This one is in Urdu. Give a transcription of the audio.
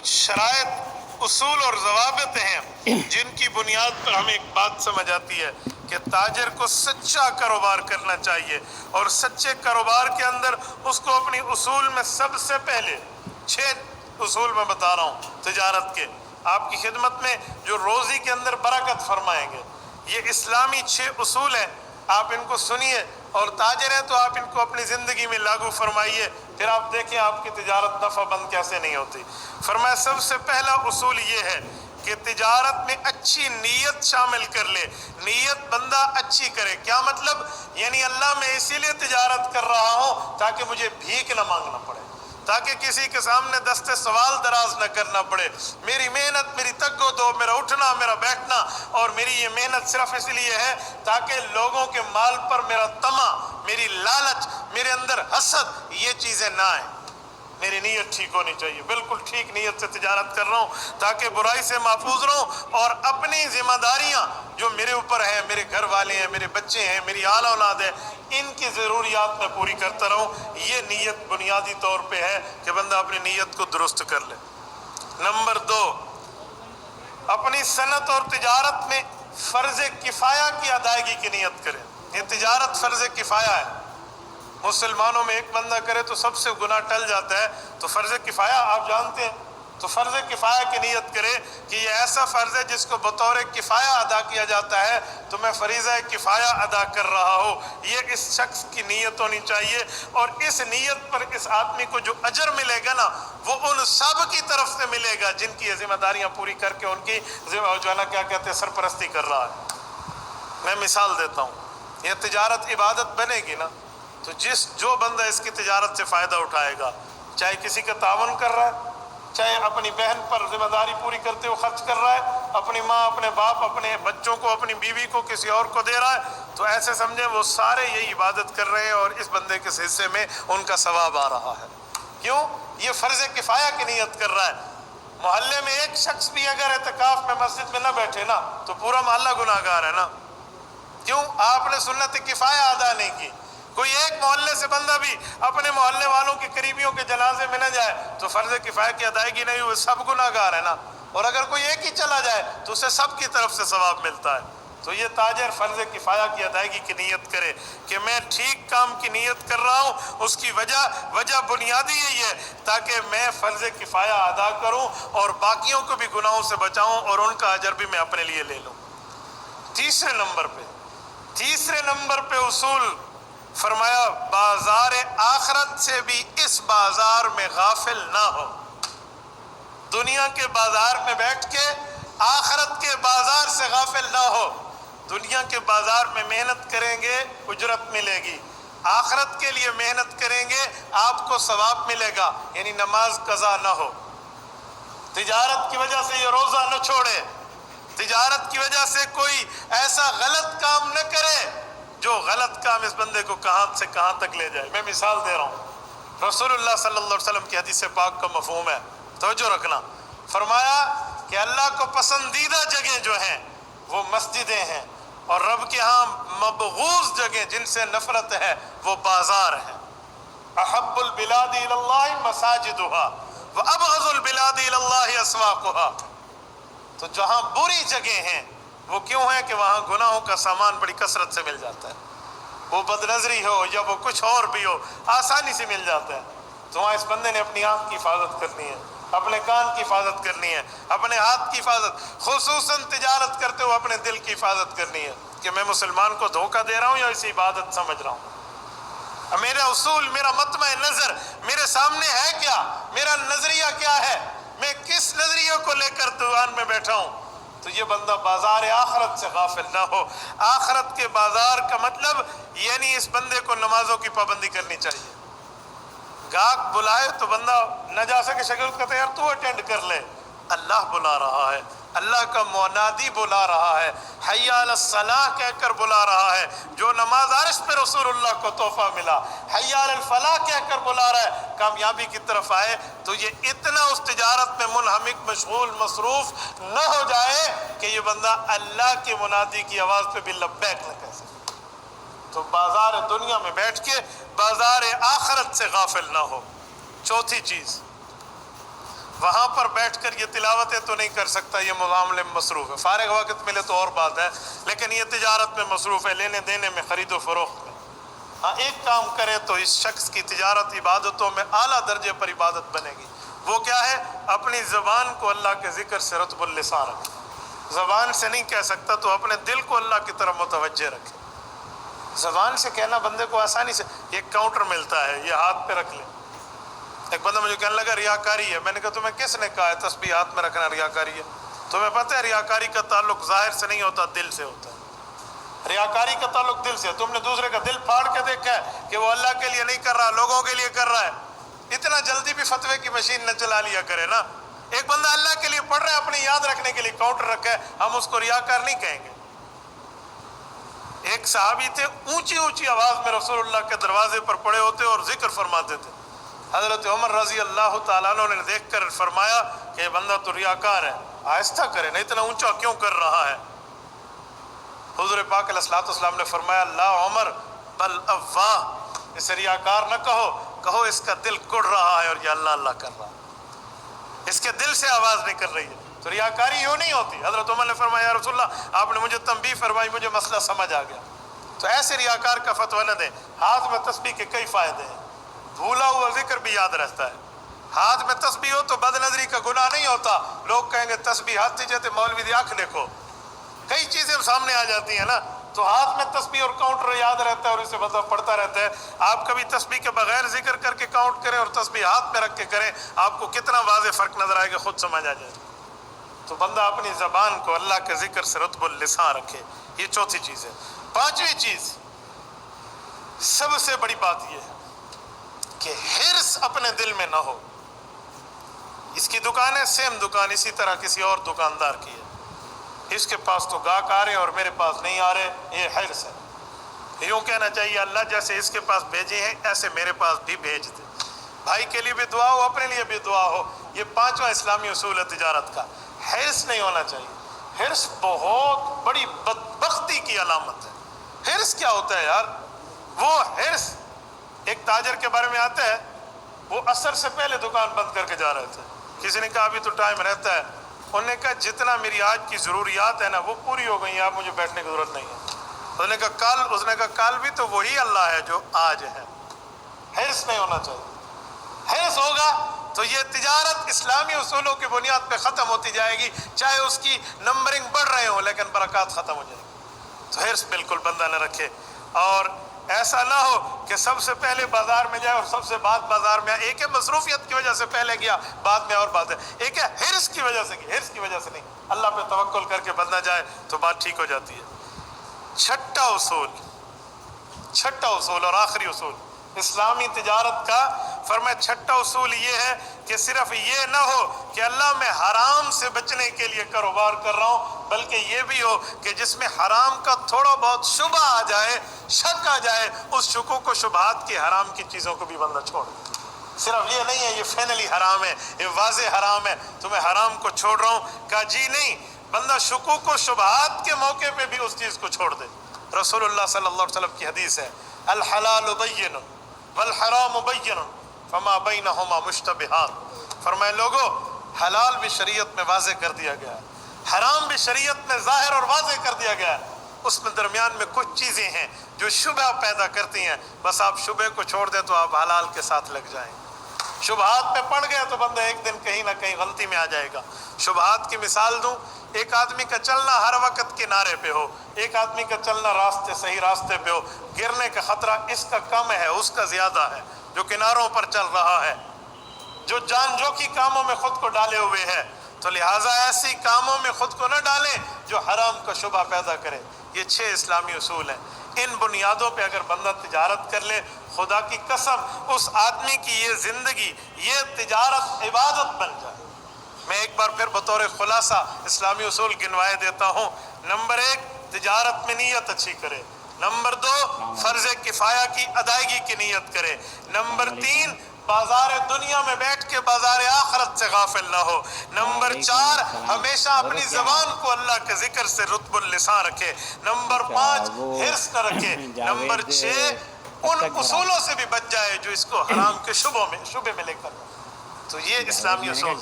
کچھ شرائط اصول اور ضوابط ہیں جن کی بنیاد پر ہمیں ایک بات سمجھ آتی ہے کہ تاجر کو سچا کاروبار کرنا چاہیے، اور سچے کاروبار کے اندر اس کو اپنی اصول میں سب سے پہلے 6 اصول میں بتا رہا ہوں تجارت کے، آپ کی خدمت میں جو روزی کے اندر برکت فرمائیں گے۔ یہ اسلامی 6 اصول ہیں، آپ ان کو سنیے، اور تاجر ہیں تو آپ ان کو اپنی زندگی میں لاگو فرمائیے، پھر آپ دیکھیں آپ کی تجارت نفع بند کیسے نہیں ہوتی۔ فرمایا سب سے پہلا اصول یہ ہے کہ تجارت میں اچھی نیت شامل کر لے، نیت بندہ اچھی کرے۔ کیا مطلب؟ یعنی اللہ میں اسی لیے تجارت کر رہا ہوں تاکہ مجھے بھیک نہ مانگنا پڑے، تاکہ کسی کے سامنے دست سوال دراز نہ کرنا پڑے۔ میری محنت، میری تگ و دو، میرا اٹھنا، میرا بیٹھنا، اور میری یہ محنت صرف اس لیے ہے تاکہ لوگوں کے مال پر میرا طمع، میری لالچ، میرے اندر حسد، یہ چیزیں نہ آئیں۔ میری نیت ٹھیک ہونی چاہیے، بالکل ٹھیک نیت سے تجارت کر رہا ہوں تاکہ برائی سے محفوظ رہوں، اور اپنی ذمہ داریاں جو میرے اوپر ہیں، میرے گھر والے ہیں، میرے بچے ہیں، میری آل اولاد ہے، ان کی ضروریات میں پوری کرتا رہوں۔ یہ نیت بنیادی طور پہ ہے کہ بندہ اپنی نیت کو درست کر لے۔ نمبر 2، اپنی صنعت اور تجارت میں فرض کفایہ کی ادائیگی کی نیت کرے۔ یہ تجارت فرض کفایہ ہے، مسلمانوں میں ایک بندہ کرے تو سب سے گناہ ٹل جاتا ہے، تو فرض کفایہ آپ جانتے ہیں، تو فرض کفایہ کی نیت کرے کہ یہ ایسا فرض ہے جس کو بطور کفایہ ادا کیا جاتا ہے، تو میں فریضہ کفایہ ادا کر رہا ہوں، یہ اس شخص کی نیت ہونی چاہیے۔ اور اس نیت پر اس آدمی کو جو اجر ملے گا نا، وہ ان سب کی طرف سے ملے گا جن کی یہ ذمہ داریاں پوری کر کے ان کی جو ہے نا کیا کہتے ہیں سرپرستی کر رہا ہے۔ میں مثال دیتا ہوں، یہ تجارت عبادت بنے گی نا، تو جو بندہ اس کی تجارت سے فائدہ اٹھائے گا، چاہے کسی کا تعاون کر رہا ہے، چاہے اپنی بہن پر ذمہ داری پوری کرتے ہوئے خرچ کر رہا ہے، اپنی ماں، اپنے باپ، اپنے بچوں کو، اپنی بیوی کو، کسی اور کو دے رہا ہے، تو ایسے سمجھیں وہ سارے یہی عبادت کر رہے ہیں اور اس بندے کے حصے میں ان کا ثواب آ رہا ہے۔ کیوں؟ یہ فرض کفایہ کی نیت کر رہا ہے۔ محلے میں ایک شخص بھی اگر اعتکاف میں مسجد میں نہ بیٹھے نا، تو پورا محلہ گناہ گار ہے نا۔ کیوں؟ آپ نے سنت کفایہ ادا نہیں کی۔ کوئی ایک محلے سے بندہ بھی اپنے محلے والوں کے قریبیوں کے جنازے میں نہ جائے تو فرض کفایہ کی ادائیگی نہیں ہوئی، سب گناہ گار ہے نا۔ اور اگر کوئی ایک ہی چلا جائے تو اسے سب کی طرف سے ثواب ملتا ہے۔ تو یہ تاجر فرض کفایہ کی ادائیگی کی نیت کرے کہ میں ٹھیک کام کی نیت کر رہا ہوں، اس کی وجہ بنیادی یہی ہے تاکہ میں فرض کفایہ ادا کروں اور باقیوں کو بھی گناہوں سے بچاؤں اور ان کا اجر بھی میں اپنے لیے لے لوں۔ تیسرے نمبر پہ اصول فرمایا بازار آخرت سے بھی اس بازار میں غافل نہ ہو۔ دنیا کے بازار میں بیٹھ کے آخرت کے بازار سے غافل نہ ہو۔ دنیا کے بازار میں محنت کریں گے اجرت ملے گی، آخرت کے لیے محنت کریں گے آپ کو ثواب ملے گا، یعنی نماز قضا نہ ہو۔ تجارت کی وجہ سے یہ روزہ نہ چھوڑے، تجارت کی وجہ سے کوئی ایسا غلط کام نہ کرے جو غلط کام اس بندے کو کہاں سے کہاں تک لے جائے۔ میں مثال دے رہا ہوں، رسول اللہ صلی اللہ علیہ وسلم کی حدیث پاک کا مفہوم ہے، توجہ رکھنا۔ فرمایا کہ اللہ کو پسندیدہ جگہ جو ہیں وہ مسجدیں ہیں، اور رب کے ہاں مبغوض جگہ جن سے نفرت ہے وہ بازار ہیں۔ احب البلاد الی اللہ مساجدها وابغض البلاد الی اللہ اسواقها۔ تو جہاں بری جگہ ہیں وہ کیوں ہیں کہ وہاں گناہوں کا سامان بڑی کثرت سے مل جاتا ہے، وہ بدنظری ہو یا وہ کچھ اور بھی ہو آسانی سے مل جاتا ہے۔ تو وہاں اس بندے نے اپنی آنکھ کی حفاظت کرنی ہے، اپنے کان کی حفاظت کرنی ہے، اپنے ہاتھ کی حفاظت، خصوصاً تجارت کرتے ہوئے اپنے دل کی حفاظت کرنی ہے کہ میں مسلمان کو دھوکہ دے رہا ہوں یا اسے عبادت سمجھ رہا ہوں۔ میرا اصول، میرا مطمع نظر میرے سامنے ہے کیا، میرا نظریہ کیا ہے، میں کس نظریے کو لے کر دکان میں بیٹھا ہوں۔ تو یہ بندہ بازار آخرت سے غافل نہ ہو۔ آخرت کے بازار کا مطلب یعنی اس بندے کو نمازوں کی پابندی کرنی چاہیے۔ گاہک بلائے تو بندہ نہ جا سکے شکل کا تیار تو اٹینڈ کر لے، اللہ بلا رہا ہے، اللہ کا منادی بلا رہا ہے، حی علی الصلاح کہہ کر بلا رہا ہے۔ جو نماز عرش پہ رسول اللہ کو تحفہ ملا، حی علی الفلاح کہہ کر بلا رہا ہے کامیابی کی طرف آئے، تو یہ اتنا اس تجارت میں منہمک، مشغول، مصروف نہ ہو جائے کہ یہ بندہ اللہ کے منادی کی آواز پہ بھی لبیک نہ کہہ سکے۔ تو بازار دنیا میں بیٹھ کے بازار آخرت سے غافل نہ ہو۔ چوتھی چیز، وہاں پر بیٹھ کر یہ تلاوتیں تو نہیں کر سکتا، یہ معاملے میں مصروف ہے. فارغ وقت ملے تو اور بات ہے، لیکن یہ تجارت میں مصروف ہے، لینے دینے میں، خرید و فروخت میں. ہاں ایک کام کرے تو اس شخص کی تجارت عبادتوں میں اعلیٰ درجے پر عبادت بنے گی. وہ کیا ہے؟ اپنی زبان کو اللہ کے ذکر سے رطب اللسان رکھے. زبان سے نہیں کہہ سکتا تو اپنے دل کو اللہ کی طرف متوجہ رکھے. زبان سے کہنا بندے کو آسانی سے، ایک کاؤنٹر ملتا ہے، یہ ہاتھ پہ رکھ لے. ایک بندہ مجھے کہنے لگا ریاکاری ہے. میں نے کہا تمہیں کس نے کہا ہے تسبیح ہاتھ میں رکھنا ریاکاری ہے؟ تمہیں پتہ ہے ریاکاری کا تعلق ظاہر سے نہیں ہوتا، دل سے ہوتا ہے. ریاکاری کا تعلق دل سے. تم نے دوسرے کا دل پھاڑ کے دیکھا ہے کہ وہ اللہ کے لیے نہیں کر رہا، لوگوں کے لیے کر رہا ہے؟ اتنا جلدی بھی فتوے کی مشین نہ چلا لیا کرے نا. ایک بندہ اللہ کے لیے پڑھ رہا ہے، اپنی یاد رکھنے کے لیے کاؤنٹر رکھا ہے، ہم اس کو ریاکار نہیں کہیں گے. ایک صحابی تھے، اونچی اونچی آواز میں رسول اللہ کے دروازے پر پڑے ہوتے اور ذکر فرماتے تھے. حضرت عمر رضی اللہ تعالیٰ عنہ نے دیکھ کر فرمایا کہ یہ بندہ تو ریاکار ہے، آہستہ کرے نا، اتنا اونچا کیوں کر رہا ہے؟ حضور پاک علیہ الصلوۃ والسلام نے فرمایا لا عمر بل اواہ، اسے ریاکار نہ کہو، کہو اس کا دل کڑ رہا ہے اور یہ اللہ اللہ کر رہا ہے، اس کے دل سے آواز نکل رہی ہے. تو ریاکاری یوں نہیں ہوتی. حضرت عمر نے فرمایا یا رسول اللہ آپ نے مجھے تنبیہ فرمائی، مجھے مسئلہ سمجھ آ گیا. تو ایسے ریاکار کا فتویٰ نہ دیں. ہاتھ میں تسبیح کے کئی فائدے ہیں. بھولا ہوا ذکر بھی یاد رہتا ہے. ہاتھ میں تسبیح ہو تو بد نظری کا گناہ نہیں ہوتا. لوگ کہیں گے تسبیح ہاتھ سے جاتے مولوی دی آنکھ دیکھو، کئی چیزیں سامنے آ جاتی ہیں نا. تو ہاتھ میں تسبیح اور کاؤنٹر یاد رہتا ہے اور اسے مطلب پڑھتا رہتا ہے. آپ کبھی تسبیح کے بغیر ذکر کر کے کاؤنٹ کریں اور تسبیح ہاتھ میں رکھ کے کریں، آپ کو کتنا واضح فرق نظر آئے گا خود سمجھ آ جائے. تو بندہ اپنی زبان کو اللہ کے ذکر سے رطب اللسان رکھے. یہ چوتھی چیز ہے. پانچویں چیز، سب سے بڑی بات یہ ہے کہ حرص اپنے دل میں نہ ہو. اس کی دکان ہے، سیم دکان اسی طرح کسی اور دکاندار کی ہے، اس کے پاس تو گاہک آ رہے ہیں اور میرے پاس نہیں آ رہے. یہ حرص ہے. یوں کہنا چاہیے اللہ جیسے اس کے پاس بھیجے ہیں ایسے میرے پاس بھی بھیج دے. بھائی کے لیے بھی دعا ہو، اپنے لیے بھی دعا ہو. یہ پانچواں اسلامی اصول ہے تجارت کا. حرص نہیں ہونا چاہیے. حرص بہت بڑی بدبختی کی علامت ہے. حرص کیا ہوتا ہے یار؟ وہ حرص، ایک تاجر کے بارے میں آتا ہے، وہ عصر سے پہلے دکان بند کر کے جا رہے تھے. کسی نے کہا ابھی تو ٹائم رہتا ہے. انہوں نے کہا جتنا میری آج کی ضروریات ہے نا وہ پوری ہو گئی ہیں، اب مجھے بیٹھنے کی ضرورت نہیں ہے. انہوں نے کہا کل، اس نے کہا کل بھی تو وہی اللہ ہے جو آج ہے. حرص نہیں ہونا چاہیے. حرص ہوگا تو یہ تجارت اسلامی اصولوں کی بنیاد پہ ختم ہوتی جائے گی، چاہے اس کی نمبرنگ بڑھ رہے ہوں لیکن برکات ختم ہو جائے گی. تو حرص بالکل بندہ نہ رکھے. اور ایسا نہ ہو کہ سب سے پہلے بازار میں جائے اور سب سے بعد بازار میں آئے. ایک ہے مصروفیت کی وجہ سے پہلے گیا بعد میں اور بات ہے، ایک ہے حرص کی وجہ سے گیا. حرص کی وجہ سے نہیں، اللہ پہ توکل کر کے بندہ جائے تو بات ٹھیک ہو جاتی ہے. چھٹا اصول اور آخری اصول اسلامی تجارت کا، فرمایا چھٹا اصول یہ ہے کہ صرف یہ نہ ہو کہ اللہ میں حرام سے بچنے کے لیے کاروبار کر رہا ہوں، بلکہ یہ بھی ہو کہ جس میں حرام کا تھوڑا بہت شبہ آ جائے، شک آ جائے، اس شکوک و شبہات کی حرام کی چیزوں کو بھی بندہ چھوڑ. صرف یہ نہیں ہے یہ فینلی حرام ہے، یہ واضح حرام ہے تو میں حرام کو چھوڑ رہا ہوں. کہا جی نہیں، بندہ شکوک و شبہات کے موقع پہ بھی اس چیز کو چھوڑ دے. رسول اللہ صلی اللہ علیہ وسلم کی حدیث ہے الحلال بین والحرام بین فما بینہما مشتبہات. فرمائے لوگو حلال بھی شریعت میں واضح کر دیا گیا ہے، حرام بھی شریعت میں ظاہر اور واضح کر دیا گیا ہے. اس میں درمیان میں کچھ چیزیں ہیں جو شبہ پیدا کرتی ہیں، بس آپ شبہ کو چھوڑ دیں تو آپ حلال کے ساتھ لگ جائیں. شبہات پہ پڑ گئے تو بندہ ایک دن کہیں نہ کہیں غلطی میں آ جائے گا. شبہات کی مثال دوں، ایک آدمی کا چلنا ہر وقت کنارے پہ ہو، ایک آدمی کا چلنا راستے صحیح راستے پہ ہو، گرنے کا خطرہ اس کا کم ہے اس کا زیادہ ہے جو کناروں پر چل رہا ہے، جو جان جوکھی کاموں میں خود کو ڈالے ہوئے ہے. تو لہٰذا ایسی کاموں میں خود کو نہ ڈالیں جو حرام کا شبہ پیدا کرے. یہ 6 اسلامی اصول ہیں. ان بنیادوں پہ اگر بندہ تجارت کر لے، خدا کی قسم اس آدمی کی یہ زندگی، یہ تجارت عبادت بن جائے. میں ایک بار پھر بطور خلاصہ اسلامی اصول گنوائے دیتا ہوں. نمبر 1، تجارت میں نیت اچھی کرے. نمبر 2، فرض کفایہ کی ادائیگی کی نیت کرے. نمبر 3، بازار دنیا میں بیٹھ کے بازار آخرت سے غافل نہ ہو. نمبر 4، ہمیشہ اپنی زبان کو اللہ کے ذکر سے رطب اللسان رکھے. نمبر 5، حرص نہ رکھے. نمبر 6، ان اصولوں سے بھی بچ جائے جو اس کو حرام کے شبے میں لے کر. تو یہ اسلامی اصول